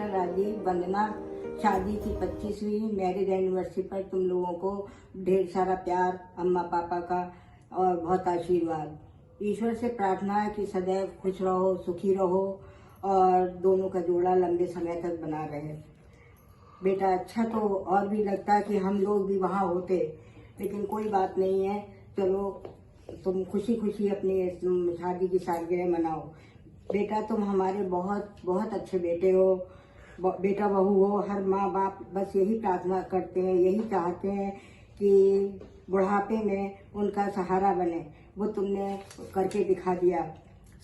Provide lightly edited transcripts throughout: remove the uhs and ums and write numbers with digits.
Mister Rajiv, वंदना, शादी की 25वीं marriage anniversary पर तुम लोगों को ढेर सारा प्यार, अम्मा पापा का और बहुत आशीर्वाद। ईश्वर से प्रार्थना है कि सदैव खुश रहो, सुखी रहो और दोनों का जोड़ा लंबे समय तक बना रहे। बेटा, अच्छा तो और भी लगता है कि हम लोग भी वहाँ होते, लेकिन कोई बात नहीं है। चलो, तुम खुशी खुशी अपनी शादी की सालगिरह मनाओ। बेटा, तुम हमारे बहुत बहुत अच्छे बेटे हो, बेटा बहू हो। हर माँ बाप बस यही प्रार्थना करते हैं, यही चाहते हैं कि बुढ़ापे में उनका सहारा बने। वो तुमने करके दिखा दिया।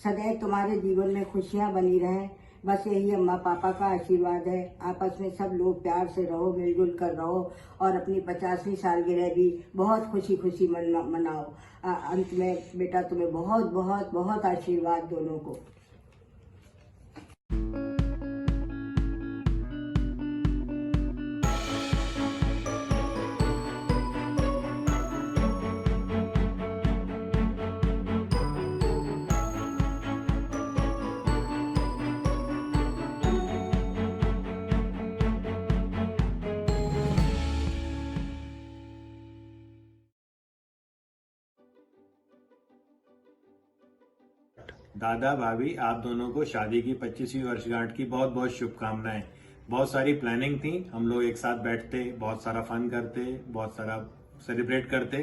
सदैव तुम्हारे जीवन में खुशियाँ बनी रहें, बस यही अम्मा पापा का आशीर्वाद है। आपस में सब लोग प्यार से रहो, मिलजुल कर रहो और अपनी 50वीं सालगिरह भी बहुत खुशी खुशी मनाओ। अंत में बेटा, तुम्हें बहुत बहुत बहुत आशीर्वाद दोनों को। दादा भाभी, आप दोनों को शादी की 25वीं वर्षगांठ की बहुत बहुत शुभकामनाएं। बहुत सारी प्लानिंग थी, हम लोग एक साथ बैठते, बहुत सारा फन करते, बहुत सारा सेलिब्रेट करते,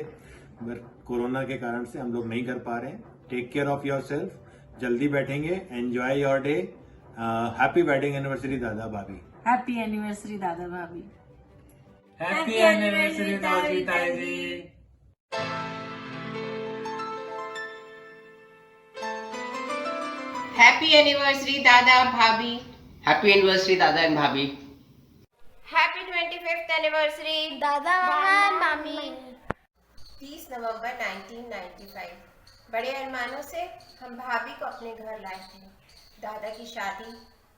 पर कोरोना के कारण से हम लोग नहीं कर पा रहे हैं। Take care of yourself. जल्दी बैठेंगे। Enjoy your day. Happy wedding anniversary दादा भाभी। हैप्पी एनिवर्सरी दादा भाभी। हैप्पी एनिवर्सरी दादी ताई जी। हैप्पी एनिवर्सरी दादा भाभी। हैप्पी एनिवर्सरी दादा एंड भाभी। हैप्पी 25th एनिवर्सरी दादा मामा मामी। 30 नवंबर 1995। बड़े अरमानों से हम भाभी को अपने घर लाए थे। दादा की शादी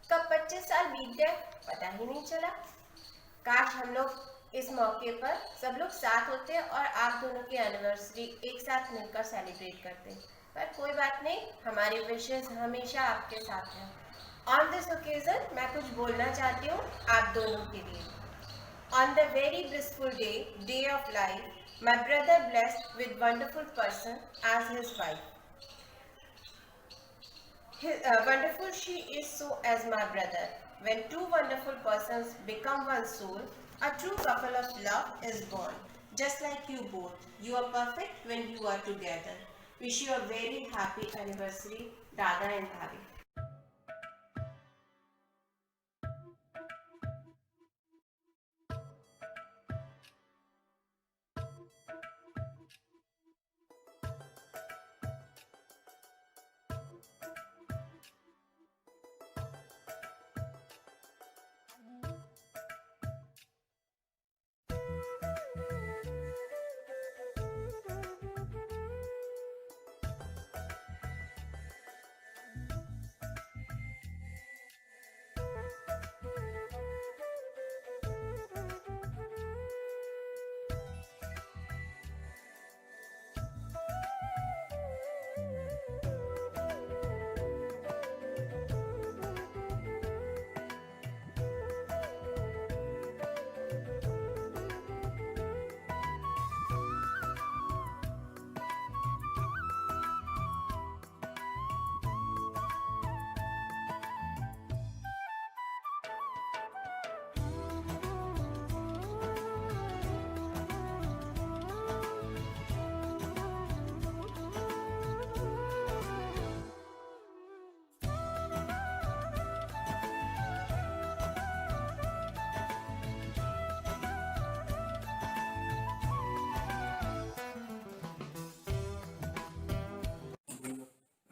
कब 25 साल बीत गए पता ही नहीं चला। काश हम लोग इस मौके पर सब लोग साथ होते और आप दोनों की एनिवर्सरी एक साथ मिलकर सेलिब्रेट करते, पर कोई बात नहीं, हमारी विशेस हमेशा आपके साथ हैं। ऑन दिस ओकेजन मैं कुछ बोलना चाहती हूँ आप दोनों के लिए। On the very blissful day of life, my brother blessed with wonderful person as his wife. Wonderful she is so as my brother. When two wonderful persons become one soul, a true couple of love is born. Just like you both, you are perfect when you are together. Wish you a very happy anniversary, Dada and Bhabi.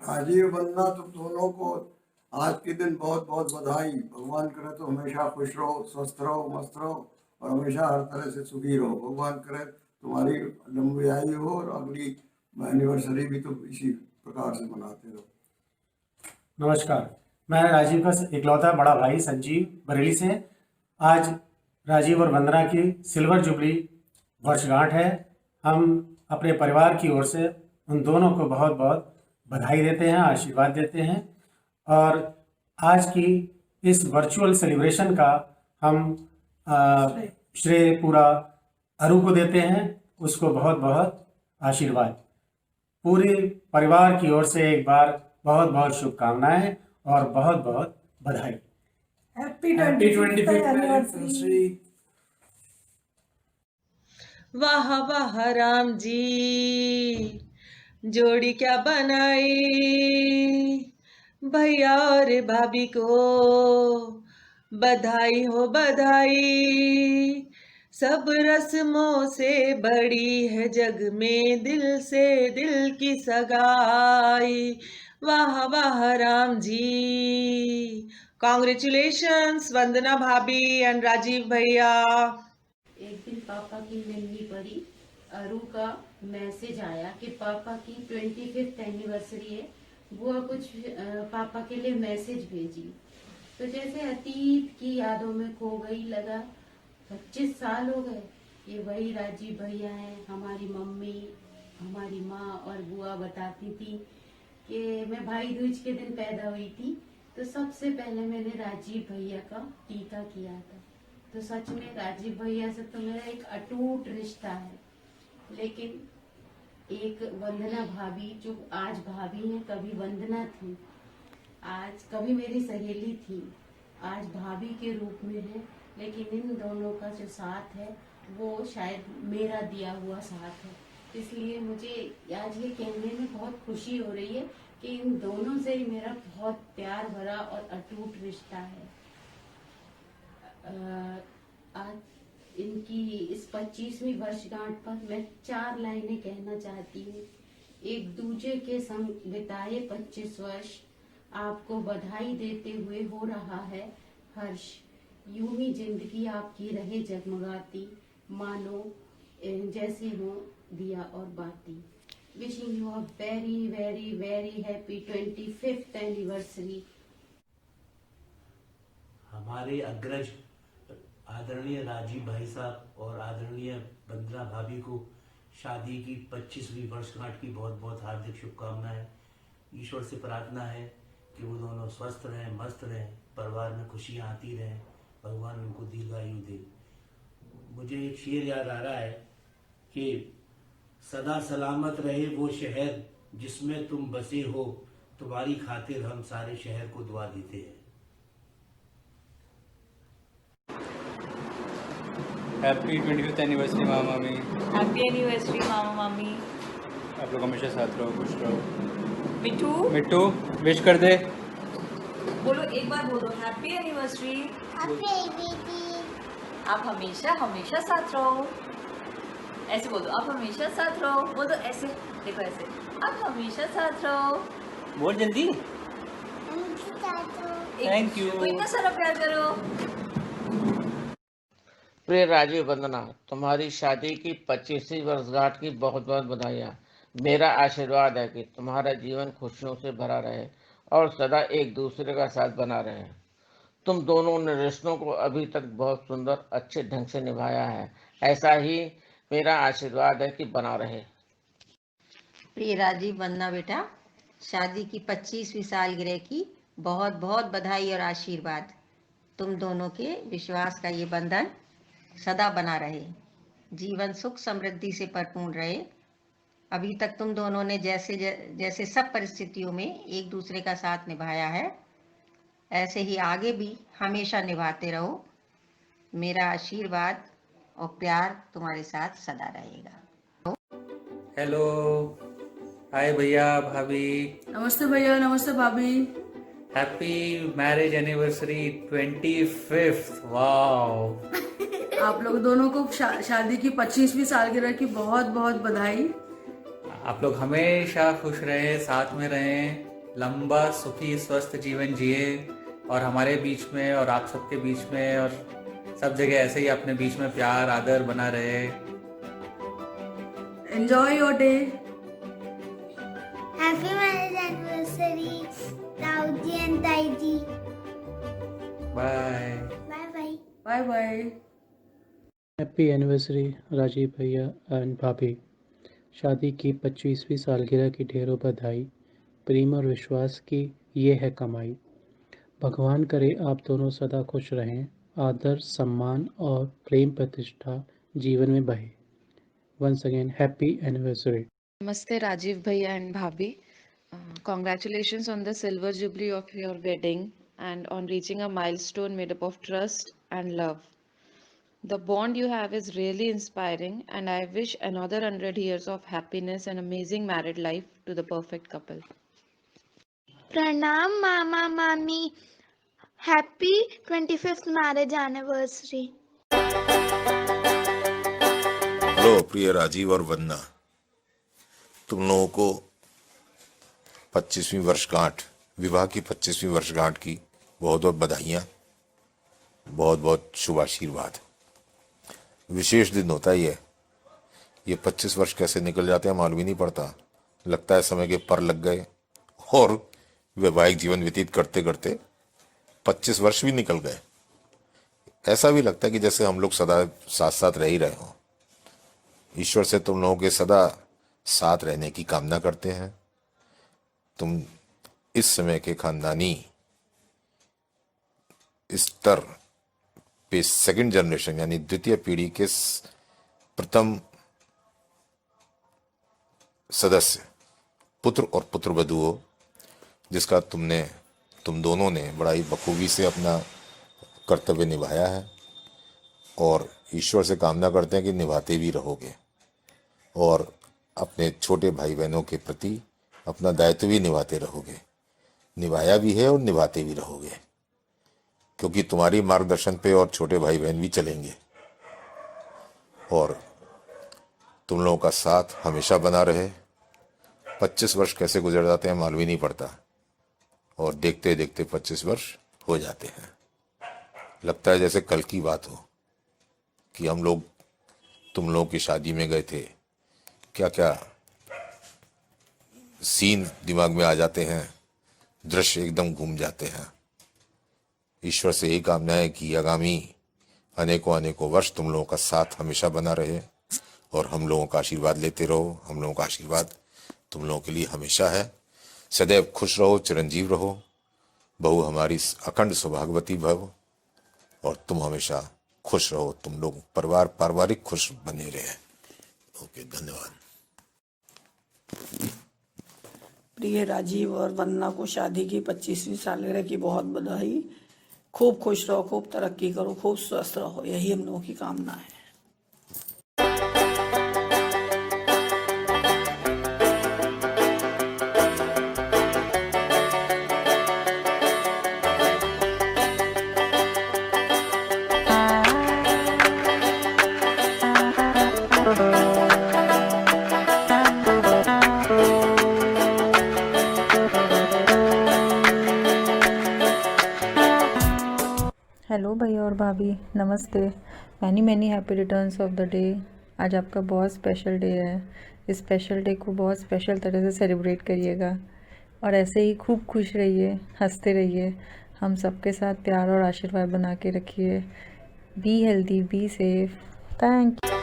Rajiv, Vandana, तुम दोनों को आज के दिन बहुत बहुत बधाई। भगवान करे तो हमेशा खुश रहो, स्वस्थ रहो, मस्त रहो और हमेशा हर तरह से सुखी रहो। भगवान करे तुम्हारी लंबी आयु हो और अगली एनिवर्सरी भी तुम इसी प्रकार से मनाते रहो। नमस्कार, मैं राजीव का इकलौता बड़ा भाई संजीव बरेली से। आज राजीव और वंदना की सिल्वर जुबली वर्षगांठ है। हम अपने परिवार की ओर से उन दोनों को बहुत बहुत बधाई देते हैं, आशीर्वाद देते हैं और आज की इस वर्चुअल सेलिब्रेशन का हम श्रेय पूरा अरु को देते हैं। उसको बहुत बहुत आशीर्वाद। पूरे परिवार की ओर से एक बार बहुत बहुत शुभकामनाएं और बहुत बहुत बधाई। Happy 25th anniversary. वाह वाह राम जी, जोड़ी क्या बनाई, भैया और भाभी को बधाई हो बधाई। सब रस्मों से बड़ी है जग में दिल से दिल की सगाई। वाह वाह राम जी। कॉन्ग्रेचुलेशंस वंदना भाभी एंड राजीव भैया। एक दिन पापा की मेमोरी पड़ी, अरु का मैसेज आया कि पापा की 25th एनिवर्सरी है। वो कुछ पापा के लिए मैसेज भेजी, तो जैसे अतीत की यादों में खो गई। लगा 25 साल हो गए। ये वही राजीव भैया हैं। हमारी मम्मी, हमारी माँ और बुआ बताती थी कि मैं भाई दूज के दिन पैदा हुई थी, तो सबसे पहले मैंने राजीव भैया का टीका किया था। तो सच में राजीव भैया से तो मेरा एक अटूट रिश्ता है। लेकिन एक वंदना भाभी, जो आज भाभी हैं, कभी वंदना थी, आज कभी मेरी सहेली थी, आज भाभी के रूप में है। लेकिन इन दोनों का जो साथ है वो शायद मेरा दिया हुआ साथ है। इसलिए मुझे आज ये कहने में बहुत खुशी हो रही है कि इन दोनों से ही मेरा बहुत प्यार भरा और अटूट रिश्ता है। आज इनकी इस 25वीं वर्षगांठ पर मैं 4 लाइनें कहना चाहती हूँ। एक दूजे के संग बिताए 25 वर्ष, आपको बधाई देते हुए हो रहा है हर्ष। यूं ही जिंदगी आपकी रहे जगमगाती, मानो जैसे हो दिया और बाती। Wishing you a very very very happy 25th anniversary. हमारे अग्रज आदरणीय राजीव भाई साहब और आदरणीय वंदना भाभी को शादी की 25वीं वर्षगांठ की बहुत बहुत हार्दिक शुभकामनाएं। ईश्वर से प्रार्थना है कि वो दोनों स्वस्थ रहें, मस्त रहें, परिवार में खुशियां आती रहें, भगवान उनको दीर्घायु दे। मुझे एक शेर याद आ रहा है कि सदा सलामत रहे वो शहर जिसमें तुम बसे हो, तुम्हारी खातिर हम सारे शहर को दुआ देते हैं। हैप्पी 25th एनिवर्सरी मामा मामी। हैप्पी एनिवर्सरी मामा मामी। आप लोग हमेशा साथ रहो, खुश रहो। मिट्टू मिट्टू विश कर दे। बोलो, एक बार बोलो हैप्पी एनिवर्सरी। आप हमेशा हमेशा साथ रहो। ऐसे बोल दो, आप हमेशा साथ रहो। बोल दो ऐसे, देखो ऐसे, आप हमेशा साथ रहो। बोल जल्दी। Thank you. इतना सारा प्यार करो। प्रिय राजीव वंदना, तुम्हारी शादी की 25वीं वर्षगांठ की बहुत बहुत बधाइयाँ। मेरा आशीर्वाद है कि तुम्हारा जीवन खुशियों से भरा रहे और सदा एक दूसरे का साथ बना रहे। तुम दोनों ने रिश्तों को अभी तक बहुत सुंदर अच्छे ढंग से निभाया है। ऐसा ही मेरा आशीर्वाद है कि बना रहे। प्रिय राजीव वंदना बेटा, शादी की 25वीं सालगिरह की बहुत बहुत बधाई और आशीर्वाद। तुम दोनों के विश्वास का ये बंधन सदा बना रहे, जीवन सुख समृद्धि से परिपूर्ण रहे। अभी तक तुम दोनों ने जैसे सब परिस्थितियों में एक दूसरे का साथ निभाया है, ऐसे ही आगे भी हमेशा निभाते रहो। मेरा आशीर्वाद और प्यार तुम्हारे साथ सदा रहेगा। हेलो, हाय भैया भाभी। नमस्ते भैया, नमस्ते भाभी। Happy marriage anniversary 25th। Wow. आप लोग दोनों को शादी की 25वीं सालगिरह की बहुत बहुत बधाई। आप लोग हमेशा खुश रहें, साथ में रहें, लंबा सुखी स्वस्थ जीवन जिए और हमारे बीच में और आप सबके बीच में और सब जगह ऐसे ही अपने बीच में प्यार आदर बना रहे। Enjoy your day. Happy marriage anniversary Rahul ji and ताई जी। Bye bye bye bye bye. Happy anniversary Rajiv भैया एंड भाभी। शादी की 25वीं सालगिरह की ढेरों बधाई। प्रेम और विश्वास की ये है कमाई। भगवान करे आप दोनों सदा खुश रहें, आदर सम्मान और प्रेम प्रतिष्ठा जीवन में बहे। Once again happy anniversary. Namaste Rajiv Bhaiya and Bhabhi. Congratulations on the silver jubilee of your wedding and on reaching a milestone made up of trust and love. The bond you have is really inspiring, and I wish another 100 years of happiness and amazing married life to the perfect couple. Pranam Mama Mami. Happy 25th marriage anniversary. Hello प्रिय राजीव और वंदना, तुम लोगों को 25वीं वर्षगांठ, विवाह की 25वीं वर्षगांठ की बहुत बहुत बधाइयाँ, बहुत बहुत शुभ आशीर्वाद। विशेष दिन होता ही है। ये 25 वर्ष कैसे निकल जाते हैं मालूम ही नहीं पड़ता। लगता है समय के पर लग गए और वैवाहिक जीवन व्यतीत करते करते 25 वर्ष भी निकल गए। ऐसा भी लगता है कि जैसे हम लोग सदा साथ साथ रह ही रहे हों। ईश्वर से तुम लोगों के सदा साथ रहने की कामना करते हैं। तुम इस समय के खानदानी स्तर पे सेकंड जनरेशन यानी द्वितीय पीढ़ी के प्रथम सदस्य, पुत्र और पुत्रवधू हो, जिसका तुम दोनों ने बड़ा ही बखूबी से अपना कर्तव्य निभाया है और ईश्वर से कामना करते हैं कि निभाते भी रहोगे और अपने छोटे भाई बहनों के प्रति अपना दायित्व भी निभाते रहोगे। निभाया भी है और निभाते भी रहोगे, क्योंकि तुम्हारी मार्गदर्शन पे और छोटे भाई बहन भी चलेंगे और तुम लोगों का साथ हमेशा बना रहे। 25 वर्ष कैसे गुजर जाते हैं मालूम ही नहीं पड़ता और देखते देखते 25 वर्ष हो जाते हैं। लगता है जैसे कल की बात हो कि हम लोग तुम लोगों की शादी में गए थे। क्या क्या सीन दिमाग में आ जाते हैं, दृश्य एकदम घूम जाते हैं। ईश्वर से यही कामना है कि आगामी अनेकों वर्ष तुम लोगों का साथ हमेशा बना रहे और हम लोगों का आशीर्वाद लेते रहो। हम लोगों का आशीर्वाद तुम लोगों के लिए हमेशा है। सदैव खुश रहो, चिरंजीव रहो, बहू हमारी अखंड सौभाग्यवती भव और तुम हमेशा खुश रहो। तुम लोग पारिवारिक खुश बने रहे। ओके, धन्यवाद। प्रिय राजीव और वंदना को शादी की 25वीं सालगिरह की बहुत बधाई। खूब खुश रहो, खूब तरक्की करो, खूब स्वस्थ रहो, यही हम लोगों की कामना है। हेलो भैया और भाभी, नमस्ते। Many happy returns of the day. आज आपका बहुत स्पेशल डे है। इस स्पेशल डे को बहुत स्पेशल तरह से सेलिब्रेट करिएगा और ऐसे ही खूब खुश रहिए, हंसते रहिए। हम सबके साथ प्यार और आशीर्वाद बना के रखिए। Be healthy, be safe. Thank you.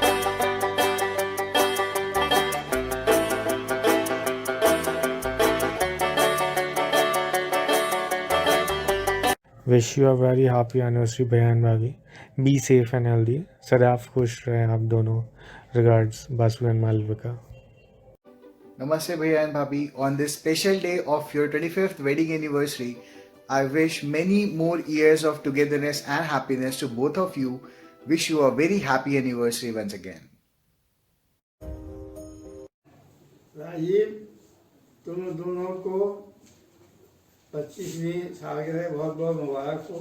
Wish you a very happy anniversary भैया एंड भाभी। Be safe and healthy. सदैव खुश रहें आप दोनों। Regards, Basu and Malvika. Namaste Bhaiya and Bhabhi. On this special day of your 25th wedding anniversary, I wish many more years of togetherness and happiness to both of you. Wish you a very happy anniversary once again. Rajiv, तुम दोनों को 25वीं सालगिरह बहुत बहुत मुबारक हो।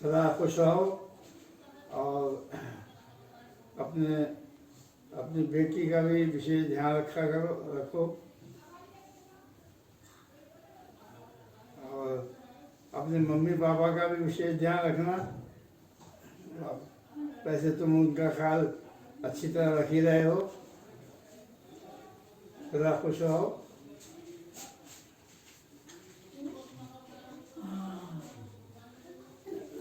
सदा खुश रहो और अपनी बेटी का भी विशेष ध्यान रखो और अपने मम्मी पापा का भी विशेष ध्यान रखना। वैसे तुम उनका ख्याल अच्छी तरह रख ही रहे हो। सदा खुश रहो।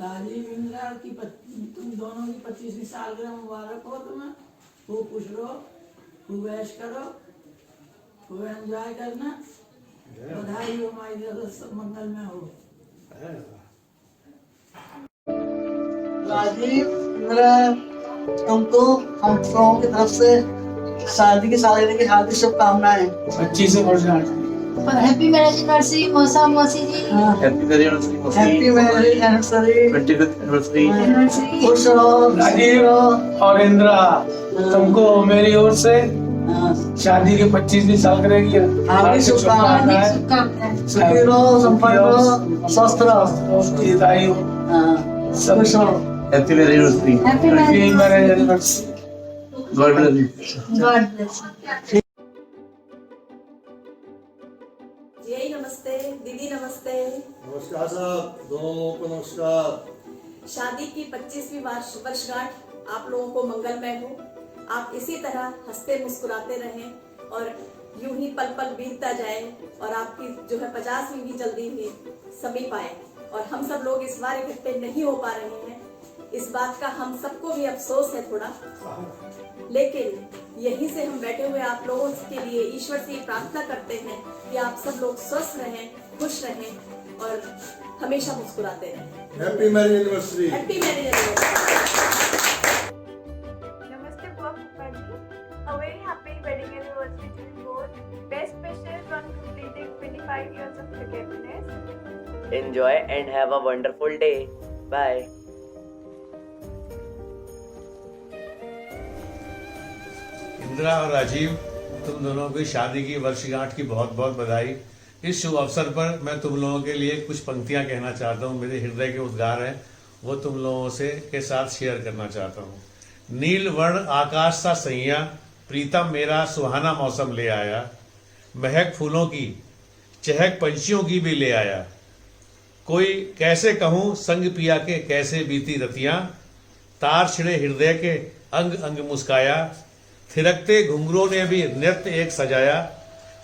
राजीव इंदिरा की तुम दोनों की 25वीं सालगिरह मुबारक हो। तुम्हें खूब खुश रहो, खूब ऐश करो, खूब एंजॉय करना। बधाई हो, हमारी तरफ से मंगल में हो। राजीव, मेरा तुमको हम लोगों की तरफ से शादी की सालगिरह की हार्दिक शुभकामनाएं। 25 वर्षगांठ। हैप्पी मैरिज एनिवर्सरी मौसा मौसी जी। Happy marriage anniversary 25th anniversary. खुश रहो राजीव और इंदिरा, तुमको मेरी ओर से शादी की 25वीं सालगिरह की हार्दिक शुभकामनाएं। सुखी रहो, संपन्न रहो, स्वस्थ रहो, दीर्घायु, खुश रहो। Happy marriage anniversary. Happy marriage anniversary. God bless you. God bless. जी नमस्ते दीदी, नमस्ते। नमस्कार साहब, दोनों को नमस्कार। शादी की 25वीं वर्षगांठ आप लोगों को मंगलमय हो। आप इसी तरह हंसते मुस्कुराते रहें और यूं ही पल पल बीतता जाए और आपकी जो है 50वीं भी जल्दी ही समीप आए। और हम सब लोग इस बार इकट्ठे नहीं हो पा रहे हैं, इस बात का हम सबको भी अफसोस है थोड़ा, लेकिन यहीं से हम बैठे हुए आप लोगों के लिए ईश्वर से प्रार्थना करते हैं कि आप सब लोग स्वस्थ रहें, खुश रहें और हमेशा मुस्कुराते रहें। Happy marriage anniversary. Happy marriage anniversary. Namaste Papa ji. A very happy wedding anniversary to you both. Best wishes on completing 25 years of togetherness. Enjoy and have a wonderful day. Bye. Indira और राजीव, तुम दोनों की शादी की वर्षगांठ की बहुत बहुत बधाई। इस शुभ अवसर पर मैं तुम लोगों के लिए कुछ पंक्तियां कहना चाहता हूं। मेरे हृदय के उद्गार हैं, वो तुम लोगों से के साथ शेयर करना चाहता हूं। नील वर्ण आकाश सा सैया, प्रीतम मेरा सुहाना मौसम ले आया। महक फूलों की, चहक पंछियों की भी ले आया। कोई कैसे कहूँ संग पिया के कैसे बीती रतियाँ। तार छिड़े हृदय के अंग अंग मुस्काया। थिरकते घुंघरों ने भी नृत्य एक सजाया।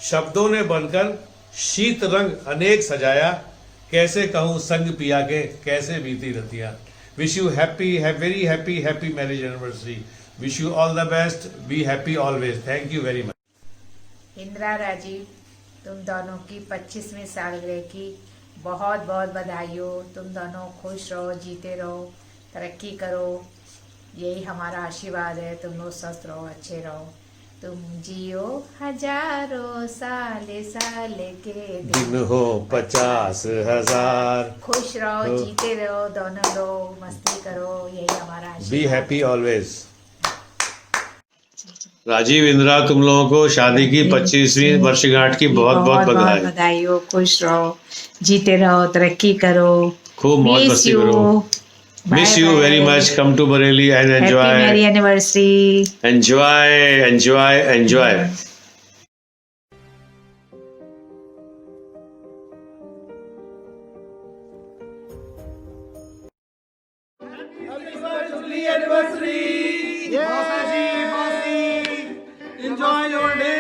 शब्दों ने बनकर शीत रंग अनेक सजाया। कैसे कहूँ संग पिया के कैसे बीती रतियाँ। Wish you very happy marriage anniversary. Wish you all the best. Be happy always. Thank you very much. Indira Rajiv, तुम दोनों की 25वीं सालगिरह की बहुत बहुत बधाई हो। तुम दोनों खुश रहो, जीते रहो, तरक्की करो, यही हमारा आशीर्वाद है। तुम लोग स्वस्थ रहो, अच्छे रहो, तुम जियो हजारों साले साले के दिन हो 50,000। खुश रहो, जीते रहो, दोनों लोग मस्ती करो, यही हमारा आशीर्वाद। Be happy always. Rajiv, Indira, तुम लोगों को शादी की 25वीं वर्षगांठ की बहुत बहुत बधाई। बधाई हो, खुश रहो, जीते रहो, तरक्की करो, खूब मौज मस्ती करो। Miss you very much. Come to Bareilly and enjoy. Happy Merry Anniversary. Enjoy. Enjoy your day.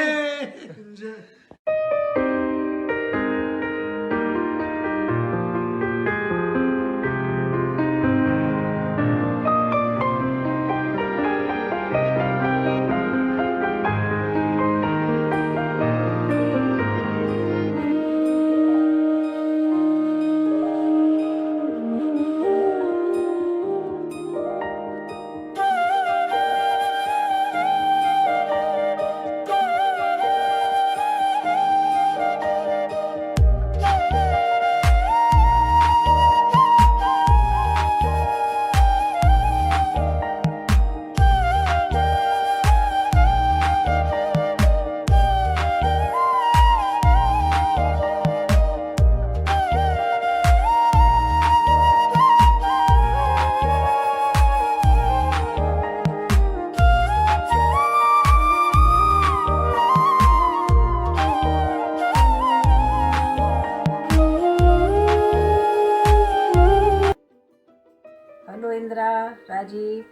Indira, Rajiv,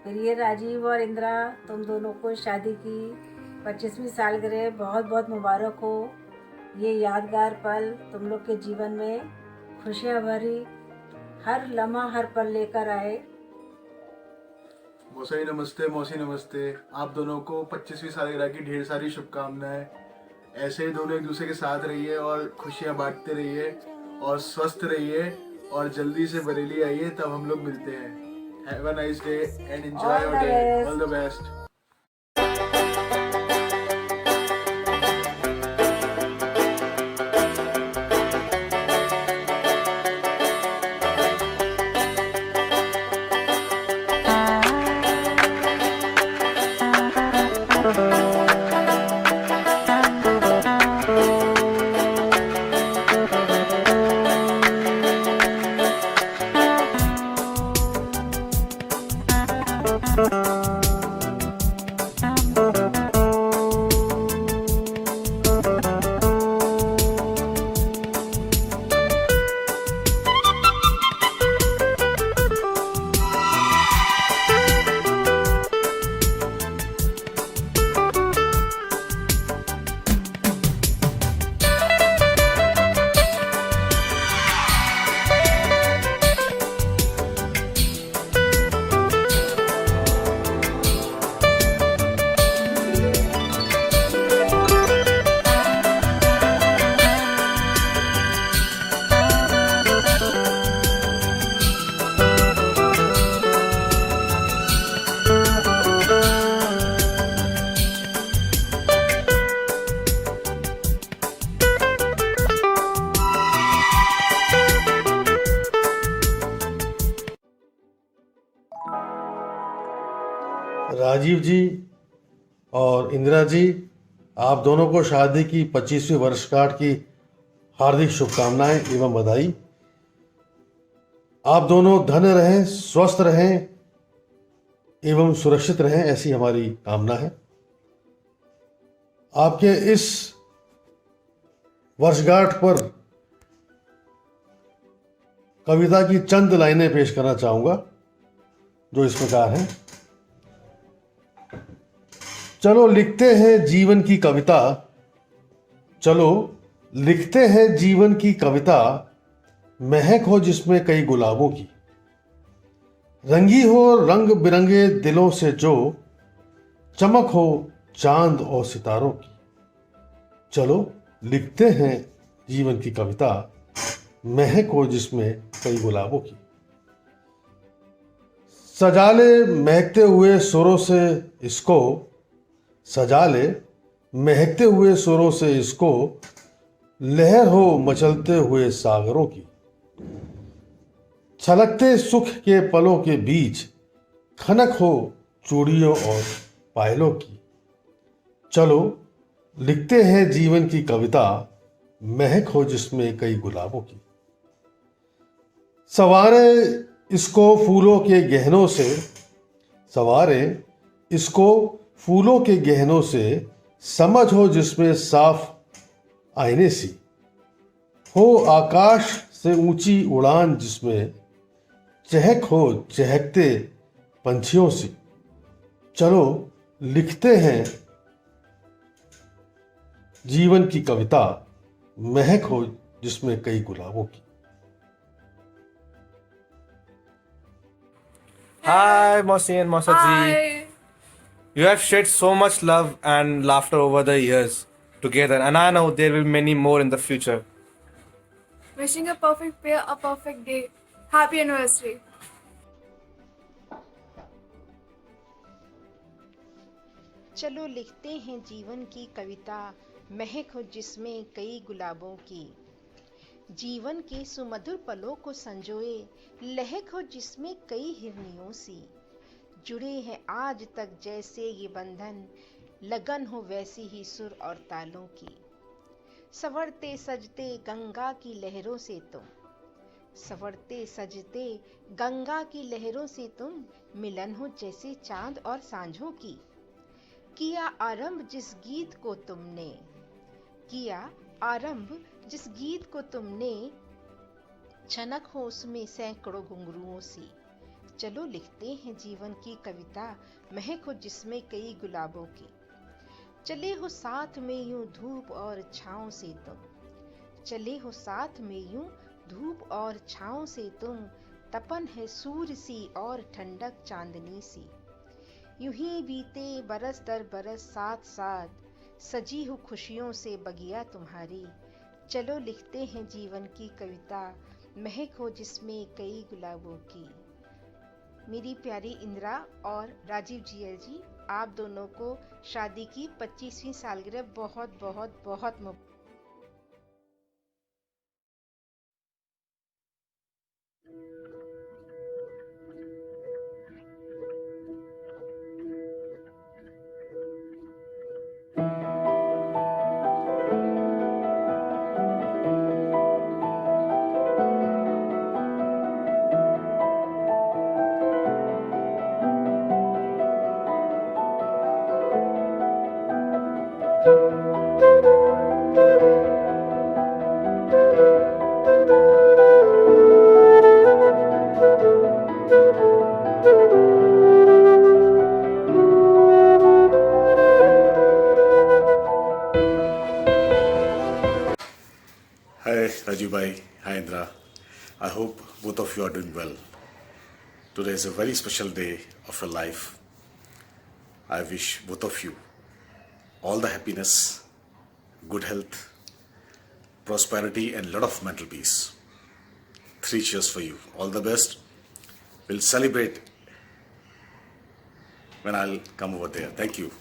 प्रिय राजीव और इंदिरा, तुम दोनों को शादी की 25वीं सालगिरह बहुत बहुत मुबारक हो। ये यादगार पल तुम लोग के जीवन में खुशियाँ भरी हर लम्हा हर पल लेकर आए। मौसी नमस्ते, मौसी नमस्ते। आप दोनों को 25वीं सालगिरह की ढेर सारी शुभकामनाएं। ऐसे ही दोनों एक दूसरे के साथ रहिए और खुशियां बांटते रहिए और स्वस्थ रहिए और जल्दी से बरेली आइए, तब हम लोग मिलते हैं। Have a nice day and enjoy your day. All the best. Rajiv ji और इंदिरा जी, आप दोनों को शादी की 25वीं वर्षगांठ की हार्दिक शुभकामनाएं एवं बधाई। आप दोनों धन्य रहें, स्वस्थ रहें एवं सुरक्षित रहें, ऐसी हमारी कामना है। आपके इस वर्षगांठ पर कविता की चंद लाइनें पेश करना चाहूंगा, जो इस प्रकार हैं। चलो लिखते हैं जीवन की कविता, चलो लिखते हैं जीवन की कविता, महक हो जिसमें कई गुलाबों की, रंगी हो रंग बिरंगे दिलों से जो, चमक हो चांद और सितारों की। चलो लिखते हैं जीवन की कविता, महक हो जिसमें कई गुलाबों की। सजा ले महकते हुए सुरों से इसको, सजा ले महकते हुए सुरों से इसको, लहर हो मचलते हुए सागरों की। छलकते सुख के पलों के बीच, खनक हो चूड़ियों और पायलों की। चलो लिखते हैं जीवन की कविता, महक हो जिसमें कई गुलाबों की। सवारे इसको फूलों के गहनों से, सवारे इसको फूलों के गहनों से, समझ हो जिसमें साफ आईने सी, हो आकाश से ऊंची उड़ान जिसमें, चहक हो चहकते पंछियों सी। चलो लिखते हैं जीवन की कविता, महक हो जिसमें कई गुलाबों की। Hi, Mosi and Mosaji. You have shared so much love and laughter over the years together, and I know there will be many more in the future. Wishing a perfect pair a perfect day. Happy anniversary. चलो लिखते हैं जीवन की कविता, महक हो जिसमें कई गुलाबों की। जीवन के सुमधुर पलों को संजोए, लहक हो जिसमें कई हिरनियों सी। जुड़े हैं आज तक जैसे ये बंधन, लगन हो वैसी ही सुर और तालों की। संवरते सजते गंगा की लहरों से तुम, संवरते सजते गंगा की लहरों से तुम, मिलन हो जैसे चांद और सांझों की। किया आरंभ जिस गीत को तुमने, किया आरंभ जिस गीत को तुमने, छनक हो उसमें सैकड़ों घुंघरुओं सी। चलो लिखते हैं जीवन की कविता, महक हो जिसमें कई गुलाबों की। चले हो साथ में यूं धूप और छाँव से तुम, चले हो साथ में यूं धूप और छाँव से तुम, तपन है सूर्य सी और ठंडक चांदनी सी। यूं ही बीते बरस दर बरस साथ साथ, सजी हो खुशियों से बगिया तुम्हारी। चलो लिखते हैं जीवन की कविता, महक हो जिसमें कई गुलाबों की। मेरी प्यारी इंदिरा और राजीव जी, आप दोनों को शादी की 25वीं सालगिरह बहुत बहुत बहुत मुबारक। Hi Rajiv bhai, hi Indra. I hope both of you are doing well. Today is a very special day of your life. I wish both of you all the happiness, good health, prosperity and lot of mental peace. 3 cheers for you. All the best. We'll celebrate when I'll come over there. Thank you.